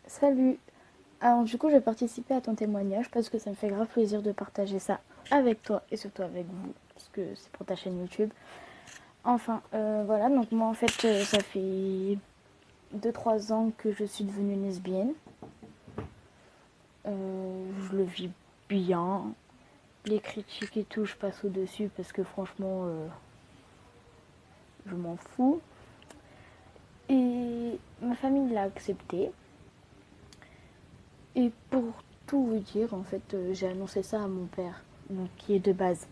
Salut! Alors du coup, je vais participer à ton témoignage parce que ça me fait grave plaisir de partager ça avec toi et surtout avec vous, parce que c'est pour ta chaîne YouTube. Enfin, voilà, donc moi en fait, ça fait 2-3 ans que je suis devenue lesbienne. Je le vis bien. Les critiques et tout, je passe au-dessus parce que franchement, je m'en fous. Et ma famille l'a accepté. Et pour tout vous dire, en fait, j'ai annoncé ça à mon père, donc, qui est de base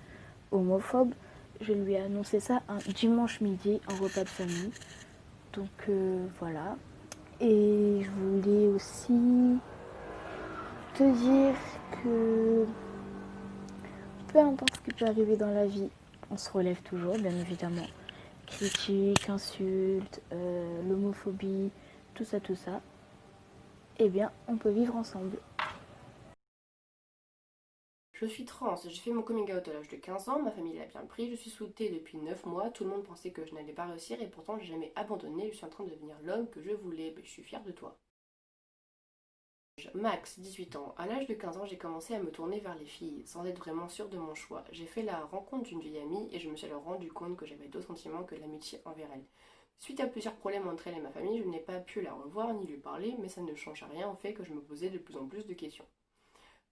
homophobe. Je lui ai annoncé ça un dimanche midi, en repas de famille. Donc voilà. Et je voulais aussi te dire que peu importe ce qui peut arriver dans la vie, on se relève toujours, bien évidemment. Critiques, insultes, l'homophobie, tout ça. Eh bien, on peut vivre ensemble. Je suis trans, j'ai fait mon coming out à l'âge de 15 ans, ma famille l'a bien pris, je suis souhaitée depuis 9 mois, tout le monde pensait que je n'allais pas réussir et pourtant j'ai jamais abandonné, je suis en train de devenir l'homme que je voulais, je suis fière de toi. Max, 18 ans. À l'âge de 15 ans, j'ai commencé à me tourner vers les filles, sans être vraiment sûre de mon choix. J'ai fait la rencontre d'une vieille amie et je me suis alors rendu compte que j'avais d'autres sentiments que l'amitié envers elle. Suite à plusieurs problèmes entre elle et ma famille, je n'ai pas pu la revoir ni lui parler, mais ça ne change rien au fait que je me posais de plus en plus de questions.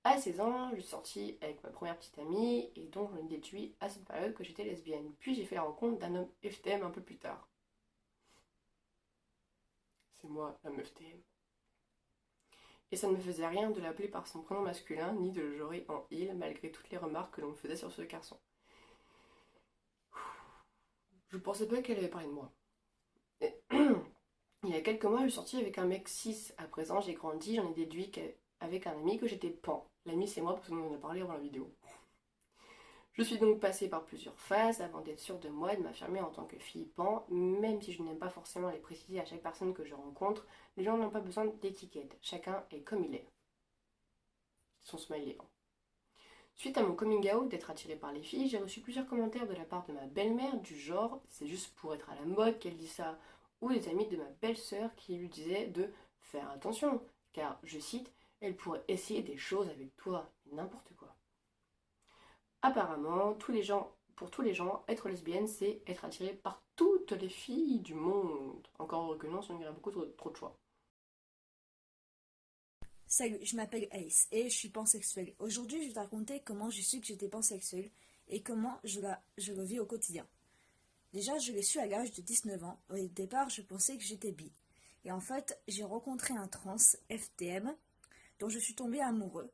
À 16 ans, je suis sortie avec ma première petite amie et donc j'en ai déduit à cette période que j'étais lesbienne. Puis j'ai fait la rencontre d'un homme FTM un peu plus tard. C'est moi, la meuf TM. Et ça ne me faisait rien de l'appeler par son prénom masculin ni de le genrer en il malgré toutes les remarques que l'on me faisait sur ce garçon. Je pensais pas qu'elle avait parlé de moi. Et il y a quelques mois, je suis sortie avec un mec cis. À présent, j'ai grandi, j'en ai déduit qu'avec un ami que j'étais pan. L'ami, c'est moi parce qu'on en a parlé avant la vidéo. Je suis donc passée par plusieurs phases avant d'être sûre de moi et de m'affirmer en tant que fille pan, même si je n'aime pas forcément les préciser à chaque personne que je rencontre, les gens n'ont pas besoin d'étiquettes, chacun est comme il est. Son smiley. Suite à mon coming out d'être attirée par les filles, j'ai reçu plusieurs commentaires de la part de ma belle-mère du genre c'est juste pour être à la mode qu'elle dit ça, ou des amis de ma belle-sœur qui lui disaient de faire attention, car, je cite, elle pourrait essayer des choses avec toi, n'importe quoi. Apparemment, pour tous les gens, être lesbienne, c'est être attiré par toutes les filles du monde. Encore que non, ça me dirait beaucoup trop de choix. Salut, je m'appelle Ace et je suis pansexuelle. Aujourd'hui, je vais te raconter comment j'ai su que j'étais pansexuelle et comment je le vis au quotidien. Déjà, je l'ai su à l'âge de 19 ans. Au départ, je pensais que j'étais bi. Et en fait, j'ai rencontré un trans, FTM, dont je suis tombée amoureux.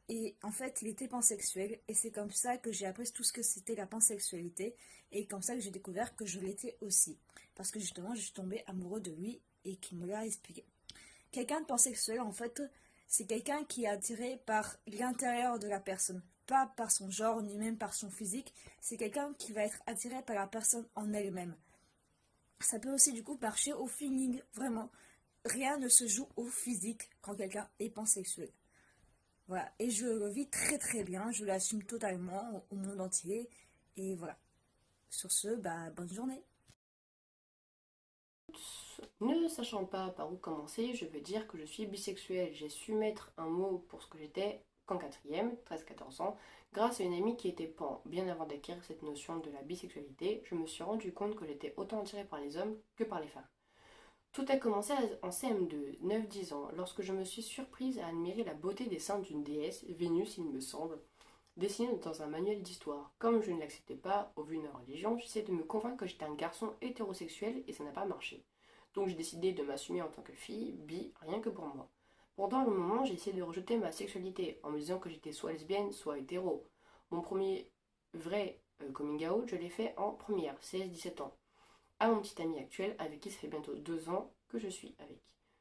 Et en fait, il était pansexuel et c'est comme ça que j'ai appris tout ce que c'était la pansexualité et comme ça que j'ai découvert que je l'étais aussi. Parce que justement, je suis tombée amoureux de lui et qu'il me l'a expliqué. Quelqu'un de pansexuel, en fait, c'est quelqu'un qui est attiré par l'intérieur de la personne, pas par son genre ni même par son physique. C'est quelqu'un qui va être attiré par la personne en elle-même. Ça peut aussi du coup marcher au feeling, vraiment. Rien ne se joue au physique quand quelqu'un est pansexuel. Voilà, et je le vis très très bien, je l'assume totalement au monde entier. Et voilà. Sur ce, bah, bonne journée. Ne sachant pas par où commencer, je veux dire que je suis bisexuelle. J'ai su mettre un mot pour ce que j'étais qu'en quatrième, 13-14 ans, grâce à une amie qui était pan. Bien avant d'acquérir cette notion de la bisexualité, je me suis rendu compte que j'étais autant attirée par les hommes que par les femmes. Tout a commencé en CM2, 9-10 ans, lorsque je me suis surprise à admirer la beauté des seins d'une déesse, Vénus il me semble, dessinée dans un manuel d'histoire. Comme je ne l'acceptais pas, au vu de ma religion, j'essayais de me convaincre que j'étais un garçon hétérosexuel et ça n'a pas marché. Donc j'ai décidé de m'assumer en tant que fille, bi, rien que pour moi. Pendant le moment, j'ai essayé de rejeter ma sexualité en me disant que j'étais soit lesbienne, soit hétéro. Mon premier vrai coming out, je l'ai fait en première, 16-17 ans, à mon petit ami actuel avec qui ça fait bientôt 2 ans que je suis avec,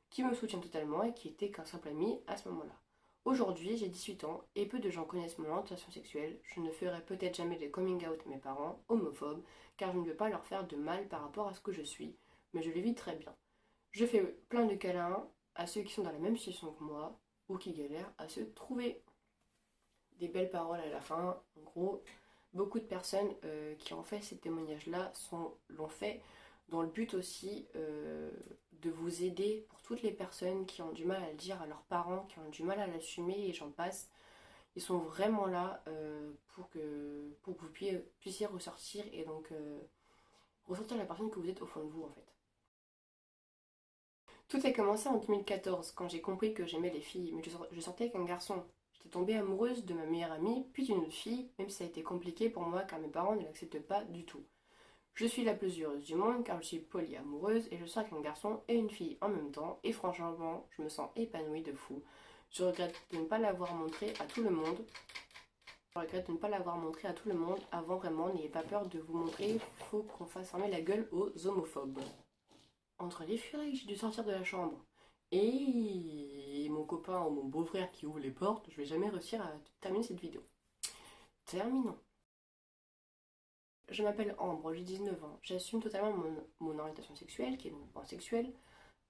qui me soutient totalement et qui était qu'un simple ami à ce moment-là. Aujourd'hui, j'ai 18 ans et peu de gens connaissent mon orientation sexuelle. Je ne ferai peut-être jamais de coming out à mes parents, homophobes, car je ne veux pas leur faire de mal par rapport à ce que je suis, mais je les vis très bien. Je fais plein de câlins à ceux qui sont dans la même situation que moi ou qui galèrent à se trouver. des belles paroles à la fin. En gros, beaucoup de personnes qui ont fait ces témoignages-là l'ont fait dans le but aussi de vous aider pour toutes les personnes qui ont du mal à le dire à leurs parents, qui ont du mal à l'assumer et j'en passe. Ils sont vraiment là pour que vous puissiez ressortir et donc ressortir la personne que vous êtes au fond de vous en fait. Tout a commencé en 2014 quand j'ai compris que j'aimais les filles, mais je sortais avec un garçon. J'étais tombée amoureuse de ma meilleure amie, puis d'une autre fille, même si ça a été compliqué pour moi car mes parents ne l'acceptent pas du tout. Je suis la plus heureuse du monde car je suis polyamoureuse et je sors avec un garçon et une fille en même temps et franchement, je me sens épanouie de fou. Je regrette de ne pas l'avoir montré à tout le monde. Je regrette de ne pas l'avoir montré à tout le monde avant vraiment, n'ayez pas peur de vous montrer, faut qu'on fasse fermer la gueule aux homophobes. Entre les furies, j'ai dû sortir de la chambre. Et mon copain ou mon beau-frère qui ouvre les portes, je vais jamais réussir à terminer cette vidéo. Terminons. Je m'appelle Ambre, j'ai 19 ans. J'assume totalement mon orientation sexuelle, qui est donc pansexuelle.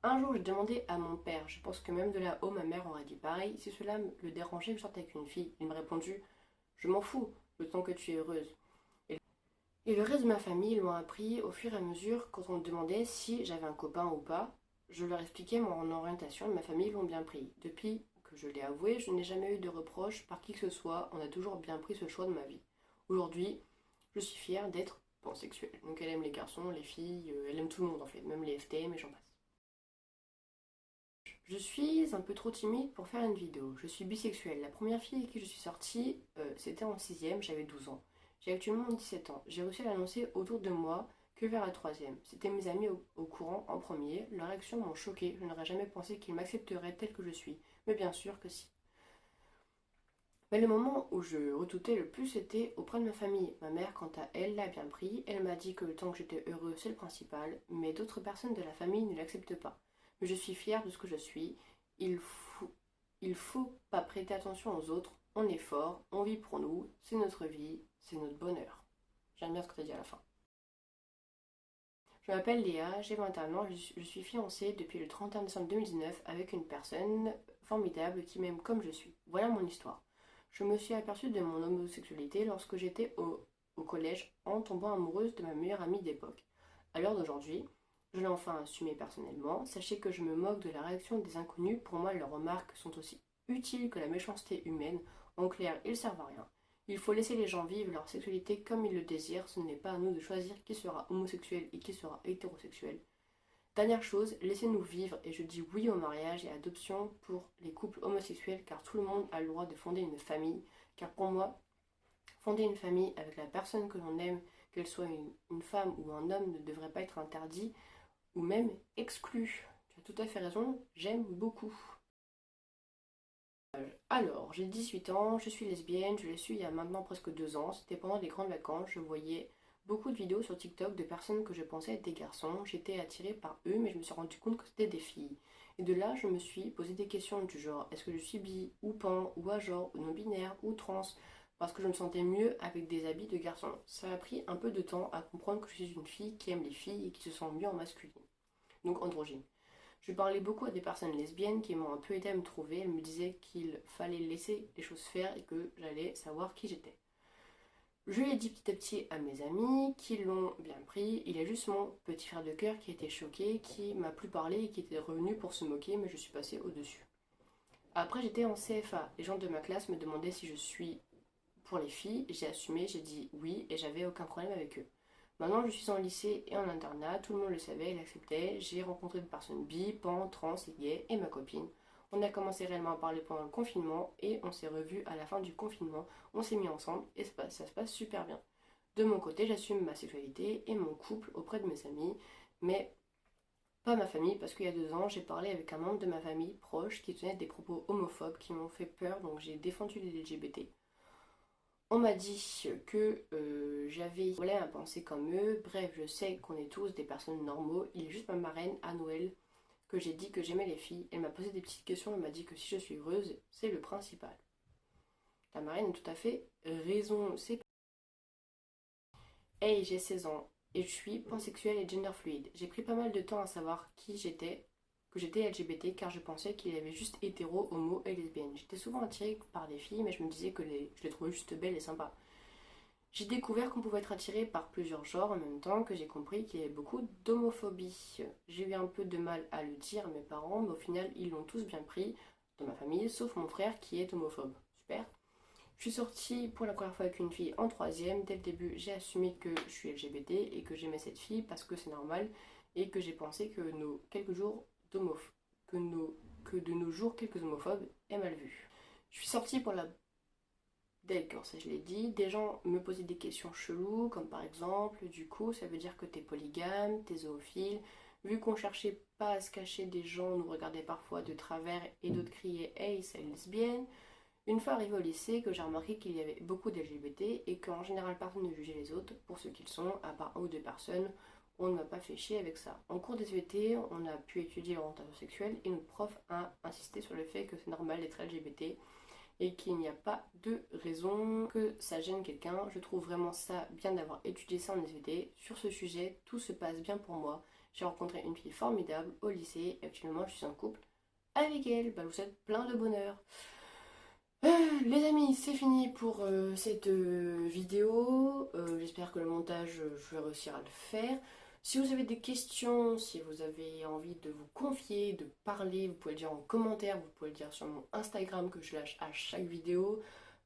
Un jour, j'ai demandé à mon père, je pense que même de là-haut, ma mère aurait dit pareil, si cela le dérangeait que je sorte avec une fille. Il m'a répondu, je m'en fous, le temps que tu es heureuse. Et le reste de ma famille l'ont appris au fur et à mesure quand on me demandait si j'avais un copain ou pas. Je leur expliquais mon orientation et ma famille l'ont bien pris. Depuis que je l'ai avoué, je n'ai jamais eu de reproches par qui que ce soit, on a toujours bien pris ce choix de ma vie. Aujourd'hui, je suis fière d'être pansexuelle. Donc elle aime les garçons, les filles, elle aime tout le monde en fait, même les FTM et j'en passe. Je suis un peu trop timide pour faire une vidéo. Je suis bisexuelle. La première fille avec qui je suis sortie, c'était en 6ème, j'avais 12 ans. J'ai actuellement 17 ans. J'ai réussi à l'annoncer autour de moi que vers la 3ème. C'était mes amis au courant en premier. Leurs réactions m'ont choquée. Je n'aurais jamais pensé qu'ils m'accepteraient tel que je suis. Mais bien sûr que si. Mais le moment où je redoutais le plus, c'était auprès de ma famille. Ma mère, quant à elle, l'a bien pris. Elle m'a dit que le temps que j'étais heureux, c'est le principal. Mais d'autres personnes de la famille ne l'acceptent pas. Mais je suis fière de ce que je suis. Il faut, il faut pas prêter attention aux autres. On est fort, on vit pour nous, c'est notre vie, c'est notre bonheur. J'aime bien ce que tu as dit à la fin. Je m'appelle Léa, j'ai 21 ans, je suis fiancée depuis le 31 décembre 2019 avec une personne formidable qui m'aime comme je suis. Voilà mon histoire. Je me suis aperçue de mon homosexualité lorsque j'étais au collège en tombant amoureuse de ma meilleure amie d'époque. À l'heure d'aujourd'hui, je l'ai enfin assumé personnellement. Sachez que je me moque de la réaction des inconnus. Pour moi, leurs remarques sont aussi utiles que la méchanceté humaine. En clair, ils servent à rien. Il faut laisser les gens vivre leur sexualité comme ils le désirent. Ce n'est pas à nous de choisir qui sera homosexuel et qui sera hétérosexuel. Dernière chose, laissez-nous vivre et je dis oui au mariage et à l'adoption pour les couples homosexuels car tout le monde a le droit de fonder une famille. Car pour moi, fonder une famille avec la personne que l'on aime, qu'elle soit une femme ou un homme, ne devrait pas être interdit ou même exclu. Tu as tout à fait raison, j'aime beaucoup. Alors, j'ai 18 ans, je suis lesbienne, je l'ai su il y a maintenant presque 2 ans. C'était pendant les grandes vacances, je voyais beaucoup de vidéos sur TikTok de personnes que je pensais être des garçons. J'étais attirée par eux, mais je me suis rendu compte que c'était des filles. Et de là, je me suis posé des questions du genre, est-ce que je suis bi, ou pan, ou agenre, ou non-binaire, ou trans, parce que je me sentais mieux avec des habits de garçon. Ça a pris un peu de temps à comprendre que je suis une fille qui aime les filles et qui se sent mieux en masculine. Donc androgyne. Je parlais beaucoup à des personnes lesbiennes qui m'ont un peu aidé à me trouver. Elles me disaient qu'il fallait laisser les choses faire et que j'allais savoir qui j'étais. Je l'ai dit petit à petit à mes amis qui l'ont bien pris. Il y a juste mon petit frère de cœur qui était choqué, qui m'a plus parlé et qui était revenu pour se moquer, mais je suis passée au-dessus. Après, j'étais en CFA. Les gens de ma classe me demandaient si je suis pour les filles. J'ai assumé, j'ai dit oui et j'avais aucun problème avec eux. Maintenant, je suis en lycée et en internat, tout le monde le savait, il acceptait. J'ai rencontré des personnes bi, pan, trans et gays et ma copine. On a commencé réellement à parler pendant le confinement et on s'est revus à la fin du confinement. On s'est mis ensemble et ça se passe super bien. De mon côté, j'assume ma sexualité et mon couple auprès de mes amis, mais pas ma famille parce qu'il y a 2 ans, j'ai parlé avec un membre de ma famille proche qui tenait des propos homophobes qui m'ont fait peur, donc j'ai défendu les LGBT. On m'a dit que j'avais problème à penser comme eux. Bref, je sais qu'on est tous des personnes normaux. Il est juste ma marraine à Noël que j'ai dit que j'aimais les filles. Elle m'a posé des petites questions. Elle m'a dit que si je suis heureuse, c'est le principal. Ta marraine a tout à fait raison. Hey, j'ai 16 ans et je suis pansexuelle et gender fluide. J'ai pris pas mal de temps à savoir qui j'étais que j'étais LGBT car je pensais qu'il y avait juste hétéro, homo et lesbienne. J'étais souvent attirée par des filles mais je me disais que je les trouvais juste belles et sympas. J'ai découvert qu'on pouvait être attiré par plusieurs genres en même temps que j'ai compris qu'il y avait beaucoup d'homophobie. J'ai eu un peu de mal à le dire à mes parents, mais au final ils l'ont tous bien pris dans ma famille, sauf mon frère qui est homophobe. Super. Je suis sortie pour la première fois avec une fille en troisième. Dès le début, j'ai assumé que je suis LGBT et que j'aimais cette fille parce que c'est normal et que j'ai pensé que de nos jours, quelques homophobes est mal vu. Je suis sortie pour la D'accord, ça je l'ai dit. Des gens me posaient des questions cheloues, comme par exemple, du coup, ça veut dire que t'es polygame, t'es zoophile. Vu qu'on cherchait pas à se cacher, des gens nous regardaient parfois de travers et d'autres criaient Hey, c'est lesbienne. Une fois arrivée au lycée, que j'ai remarqué qu'il y avait beaucoup d'LGBT et qu'en général personne ne jugeait les autres pour ce qu'ils sont, à part un ou deux personnes, on ne m'a pas fait chier avec ça. En cours des SVT, on a pu étudier l'orientation sexuelle et notre prof a insisté sur le fait que c'est normal d'être LGBT et qu'il n'y a pas de raison que ça gêne quelqu'un. Je trouve vraiment ça bien d'avoir étudié ça en SVT. Sur ce sujet, tout se passe bien pour moi. J'ai rencontré une fille formidable au lycée et actuellement je suis en couple avec elle. Bah, je vous souhaite plein de bonheur. Les amis, c'est fini pour cette vidéo. J'espère que le montage, je vais réussir à le faire. Si vous avez des questions, si vous avez envie de vous confier, de parler, vous pouvez le dire en commentaire, vous pouvez le dire sur mon Instagram que je lâche à chaque vidéo.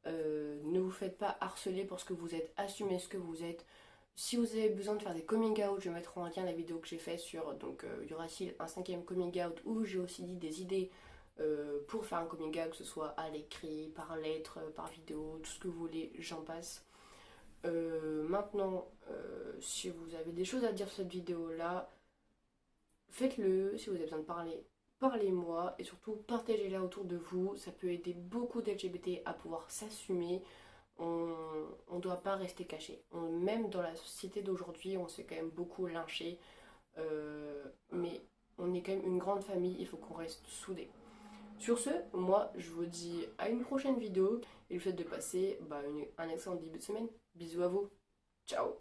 Ne vous faites pas harceler parce que vous êtes, assumez ce que vous êtes. Si vous avez besoin de faire des coming out, je mettrai en lien la vidéo que j'ai faite sur, donc y aura-t-il un 5e coming out où j'ai aussi dit des idées pour faire un coming out, que ce soit à l'écrit, par lettre, par vidéo, tout ce que vous voulez, j'en passe. Maintenant, si vous avez des choses à dire sur cette vidéo-là, faites-le. Si vous avez besoin de parler, parlez-moi. Et surtout, partagez-la autour de vous. Ça peut aider beaucoup d'LGBT à pouvoir s'assumer. On ne doit pas rester caché. Même dans la société d'aujourd'hui, on se fait quand même beaucoup lyncher. Mais on est quand même une grande famille, il faut qu'on reste soudés. Sur ce, moi, je vous dis à une prochaine vidéo. Et je vous souhaite de passer un excellent début de semaine. Bisous à vous. Ciao.